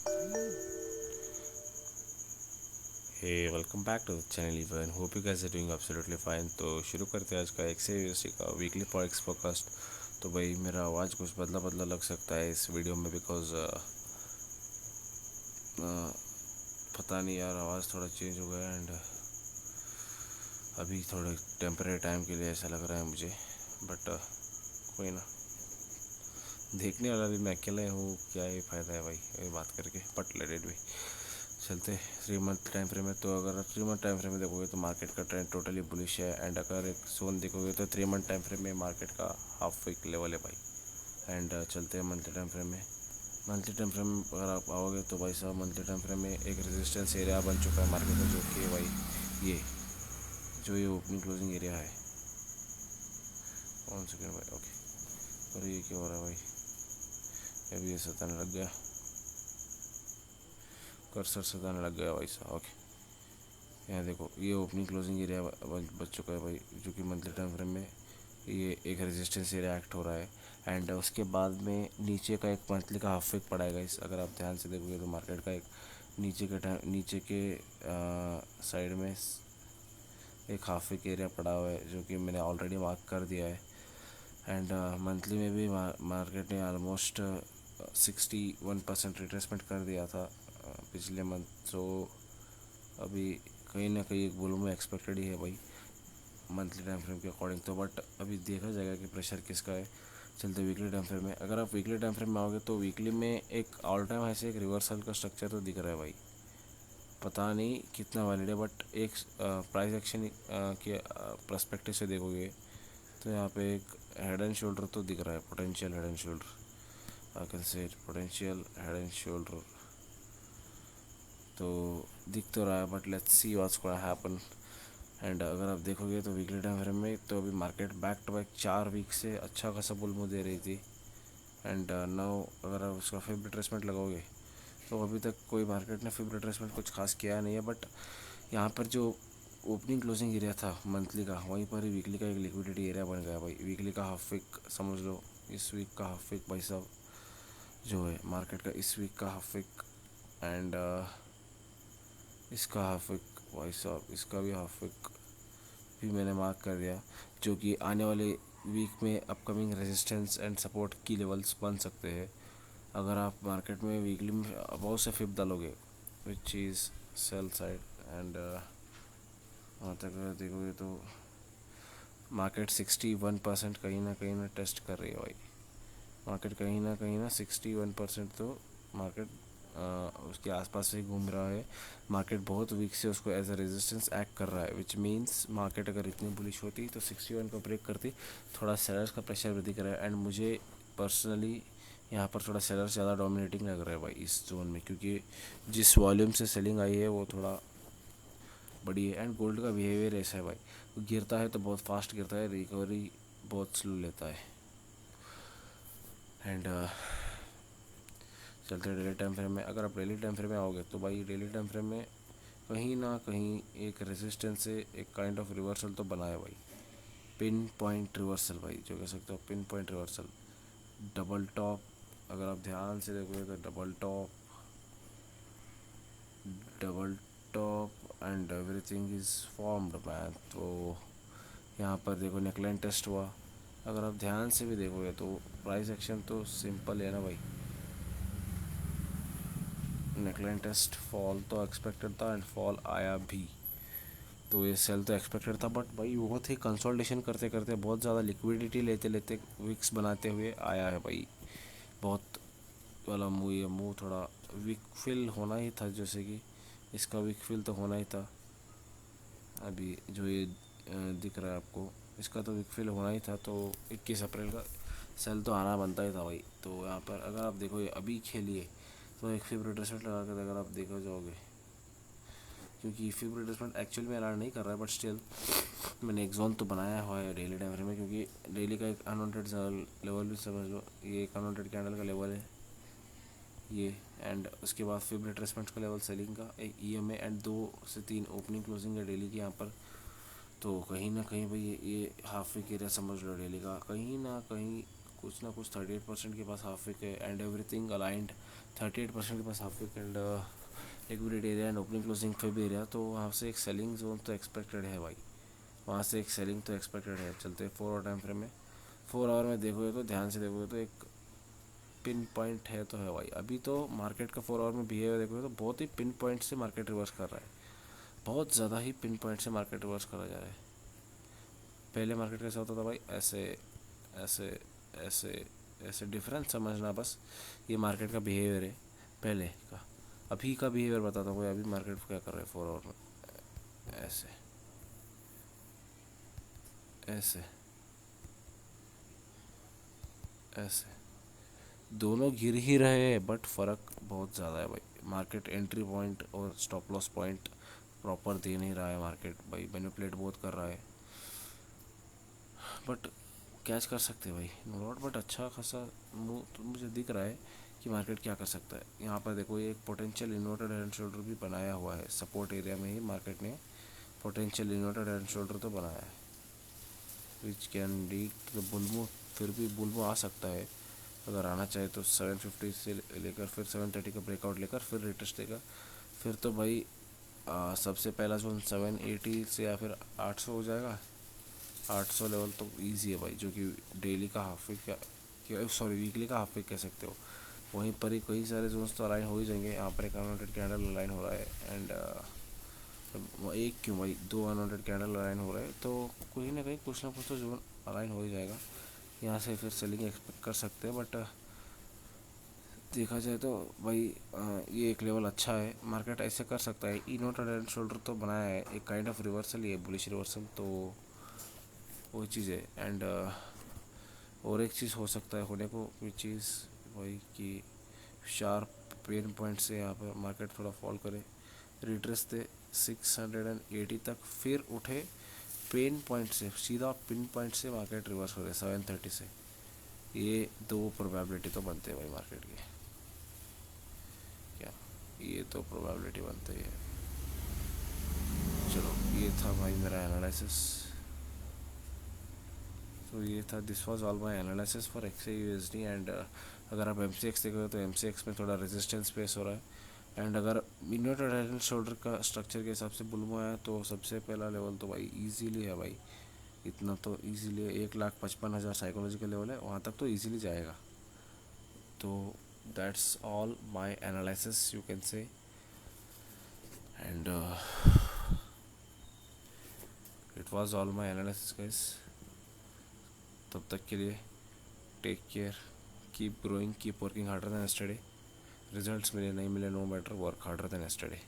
Hey welcome back to the channel even hope you guys are doing absolutely fine. तो शुरू करते हैं आज का एक्स का वीकली फॉरेक्स पॉडकास्ट। तो भाई मेरा आवाज़ कुछ बदला बदला लग सकता है इस वीडियो में बिकॉज पता नहीं यार, आवाज़ थोड़ा चेंज हो गया एंड अभी थोड़े टेम्परेरी टाइम के लिए ऐसा लग रहा है मुझे। बट कोई ना, देखने वाला भी मैं अकेले हूँ, क्या ही फ़ायदा है भाई ये बात करके। बट लेट इट भी चलते 3 मंथ टाइम फ्रेम में। तो अगर 3 मंथ टाइम फ्रेम में देखोगे तो मार्केट का ट्रेंड टोटली बुलिश है। एंड अगर एक जोन देखोगे तो 3 मंथ टाइम फ्रेम में मार्केट का हाफ वीक लेवल है भाई। एंड चलते हैं मंथली टाइम फ्रेम में। मंथली टाइम फ्रेम अगर आप आओगे तो भाई साहब मंथली टाइम फ्रेम में एक रेजिस्टेंस एरिया बन चुका है मार्केट में, जो कि भाई ये जो ये ओपनिंग क्लोजिंग एरिया है। 1 सेकेंड भाई, ओके। और ये क्या हो रहा है भाई, अभी ये सताने लग गया, कर्सर सताने लग गया भाई साहब। ओके, यहाँ देखो ये ओपनिंग क्लोजिंग एरिया बच चुका है भाई, जो कि मंथली टाइम फ्रेम में ये एक रेजिस्टेंस एरिया एक्ट हो रहा है। एंड उसके बाद में नीचे का एक मंथली का हाफ वीक पड़ा है इस, अगर आप ध्यान से देखोगे तो मार्केट का एक नीचे के साइड में एक हाफ वीक एरिया पड़ा हुआ है, जो कि मैंने ऑलरेडी मार्क कर दिया है। एंड मंथली में भी मार्केट ने ऑलमोस्ट 61% रिट्रेसमेंट कर दिया था पिछले मंथ। सो अभी कहीं ना कहीं एक बुल में एक्सपेक्टेड ही है भाई मंथली टाइम फ्रेम के अकॉर्डिंग तो। बट अभी देखा जाएगा कि प्रेशर किसका है। चलते वीकली टाइम फ्रेम में। अगर आप वीकली टाइम फ्रेम में आओगे तो वीकली में एक ऑल टाइम ऐसे एक रिवर्सल का स्ट्रक्चर तो दिख रहा है भाई। पता नहीं कितना वैलिड है, बट एक प्राइस एक्शन के पर्सपेक्टिव से देखोगे तो यहाँ पे एक हेड एंड शोल्डर तो दिख रहा है, potential head and shoulder. I can say potential head and shoulder तो दिख तो रहा है, but let's see what's gonna happen. And अगर आप देखोगे तो वीकली टाइम फ्रेम में तो अभी market back to back 4 week से अच्छा खासा बुल मूव दे रही थी। एंड नाउ अगर आप उसका फिब रिट्रेसमेंट लगाओगे तो अभी तक कोई मार्केट ने फिब रिट्रेसमेंट कुछ खास किया नहीं है। बट यहाँ पर जो ओपनिंग क्लोजिंग एरिया था मंथली का, वहीं पर ही वीकली का एक लिक्विडिटी एरिया बन गया भाई। वीकली का हाफ वीक समझ लो, इस वीक का हाफ वीक भाई साहब जो है मार्केट का, इस वीक का हाफ वीक एंड इसका हाफ वीक भाई साहब, इसका भी हाफ वीक भी मैंने मार्क कर दिया, जो कि आने वाले वीक में अपकमिंग रेजिस्टेंस एंड सपोर्ट की लेवल्स बन सकते हैं। अगर आप मार्केट में वीकली में बहुत से फिप डालोगे which is sell side. And वहाँ तक अगर देखोगे तो मार्केट 61% कहीं ना टेस्ट कर रही है भाई। मार्केट कहीं ना 61% तो मार्केट उसके आसपास से घूम रहा है। मार्केट बहुत वीक से उसको एज अ रेजिस्टेंस एक्ट कर रहा है, विच मीन्स मार्केट अगर इतनी बुलिश होती तो 61 को ब्रेक करती। थोड़ा सेलर्स का प्रेशर वृद्धि कर रहा है। एंड मुझे पर्सनली यहाँ पर थोड़ा सेलर्स ज़्यादा डोमिनेटिंग लग रहा है भाई इस जोन में, क्योंकि जिस वॉल्यूम से सेलिंग आई है वो थोड़ा बड़ी है। एंड गोल्ड का बिहेवियर ऐसा है भाई, वो गिरता है तो बहुत फास्ट गिरता है, रिकवरी बहुत स्लो लेता है। एंड चलते हैं डेली टाइम फ्रेम में। अगर आप डेली टाइम फ्रेम में आओगे तो भाई डेली टाइम फ्रेम में कहीं ना कहीं एक रेजिस्टेंस से एक काइंड ऑफ रिवर्सल तो बना है भाई। पिन पॉइंट रिवर्सल भाई जो कह सकते हो, pin point reversal. Double top, अगर आप ध्यान से देखोगे तो double top and everything is formed man. तो यहाँ पर देखो नेकलाइन टेस्ट हुआ। अगर आप ध्यान से भी देखोगे तो प्राइस एक्शन तो सिंपल है ना भाई। नेकलाइन टेस्ट फॉल तो एक्सपेक्टेड था एंड फॉल आया भी, तो ये सेल तो एक्सपेक्टेड था। बट भाई बहुत ही कंसोलिडेशन करते करते, बहुत ज़्यादा लिक्विडिटी लेते लेते, विक्स बनाते हुए आया है भाई। बहुत वाला मूव, ये मूव थोड़ा वीक फिल होना ही था, जैसे कि इसका वीक फिल तो होना ही था। अभी जो ये दिख रहा है आपको, इसका तो वीक फिल होना ही था। तो 21 अप्रैल का सेल तो आना बनता ही था भाई। तो यहाँ पर अगर आप देखो ये अभी खेलिए तो एक फिब रिट्रेसमेंट लगा कर अगर आप देखो जाओगे, क्योंकि फिब रिट्रेसमेंट एक्चुअल में अलार्म नहीं कर रहा है, बट स्टिल मैंने एक जोन तो बनाया हुआ है डेली टाइम फ्रेम में, क्योंकि डेली का एक अनवांटेड लेवल भी समझ लो, ये एक अनवांटेड कैंडल का लेवल है ये। एंड उसके बाद फिब रिट्रेसमेंट का लेवल सेलिंग का एक EMA एंड 2 से 3 ओपनिंग क्लोजिंग है डेली की यहाँ पर। तो कहीं ना कहीं भाई ये हाफ वीक एरिया समझ लो डेली का, कहीं ना कहीं कुछ ना कुछ 38% के पास हाफ वीक है एंड एवरीथिंग अलाइंड 38% के पास half week and liquidity area and opening closing पे भी एरिया, तो वहाँ से एक सेलिंग जोन तो एक्सपेक्टेड है भाई, वहाँ से एक सेलिंग तो एक्सपेक्टेड है। चलते 4 आवर टाइम फ्रेम में, 4 आवर में देखोगे तो ध्यान से देखोगे तो एक पिन पॉइंट है तो है भाई। अभी तो मार्केट का 4 आवर में बिहेवियर देखोगे तो बहुत ही पिन पॉइंट से मार्केट रिवर्स कर रहा है, बहुत ज़्यादा ही पिन पॉइंट से मार्केट रिवर्स करा जा रहा है। पहले मार्केट कैसा होता था भाई, ऐसे ऐसे ऐसे ऐसे डिफरेंस समझना बस, ये मार्केट का बिहेवियर है पहले का। अभी का बिहेवियर बताता हूँ, अभी मार्केट क्या कर रहा है 4 आवर में, ऐसे ऐसे ऐसे दोनों गिर ही रहे हैं बट फ़र्क बहुत ज़्यादा है भाई। मार्केट एंट्री पॉइंट और स्टॉप लॉस पॉइंट प्रॉपर दे नहीं रहा है मार्केट भाई, मैनिपुलेट बहुत कर रहा है बट कैच कर सकते हैं भाई, नो डाउट। बट अच्छा खासा तो मुझे दिख रहा है कि मार्केट क्या कर सकता है। यहाँ पर देखो ये एक potential inverted head and shoulder भी बनाया हुआ है, सपोर्ट एरिया में ही मार्केट ने potential inverted head and shoulder तो बनाया है, विच कैन डी द बुलमो। फिर भी बुलमो आ सकता है, अगर आना चाहे तो 750 से लेकर फिर 730 का ब्रेकआउट लेकर फिर रिटेस्ट देगा। फिर तो भाई सबसे पहला जोन 780 से या फिर 800 हो जाएगा। 800 लेवल तो इजी है भाई, जो कि डेली का हाफ वीक का, सॉरी वीकली का हाफ वीक कह सकते हो। वहीं पर ही कई सारे जोन्स तो अलाइन हो ही जाएंगे। यहाँ पर एक अनवांटेड कैंडल अलाइन हो रहा है एंड एक क्यों भाई, 2 अनवांटेड कैंडल अलाइन हो रहा है, तो कहीं ना कहीं कुछ ना कुछ तो जोन अलाइन हो ही जाएगा। यहाँ से फिर सेलिंग एक्सपेक्ट कर सकते हैं बट देखा जाए तो भाई ये एक लेवल अच्छा है, मार्केट ऐसे कर सकता है। इन्वर्टेड हेड एंड शोल्डर तो बनाया है, एक काइंड ऑफ रिवर्सल ही है, बुलिश रिवर्सल, तो वो चीज़ है। एंड और एक चीज़ हो सकता है होने को, विच चीज़ भाई कि शार्प पेन पॉइंट से यहाँ पर मार्केट थोड़ा फॉल करे, रिट्रेस दे 680 तक, फिर उठे पेन पॉइंट से, सीधा पिन पॉइंट से मार्केट रिवर्स हो रहे 730 से। ये दो प्रोबेबिलिटी तो बनते हैं भाई मार्केट के, क्या ये तो प्रोबेबिलिटी बनते ही है। चलो ये था भाई मेरा एनालिसिस, तो ये था, this was all my analysis for XA USD. And अगर आप एम सी एक्स देखोगे तो एम सी एक्स में थोड़ा रेजिस्टेंस फेस हो रहा है। एंड अगर इन्वर्टेड हेड एंड शोल्डर का स्ट्रक्चर के हिसाब से बुलमो है तो सबसे पहला लेवल तो भाई इजीली है भाई, इतना तो इजीली 1,55,000 साइकोलॉजिकल लेवल है, वहाँ तक तो इजीली जाएगा। तो that's all my analysis you can say. And it was all my analysis guys. तब तक के लिए take care, keep growing, keep working harder than yesterday. Results मिले नहीं मिले no matter, work harder than yesterday.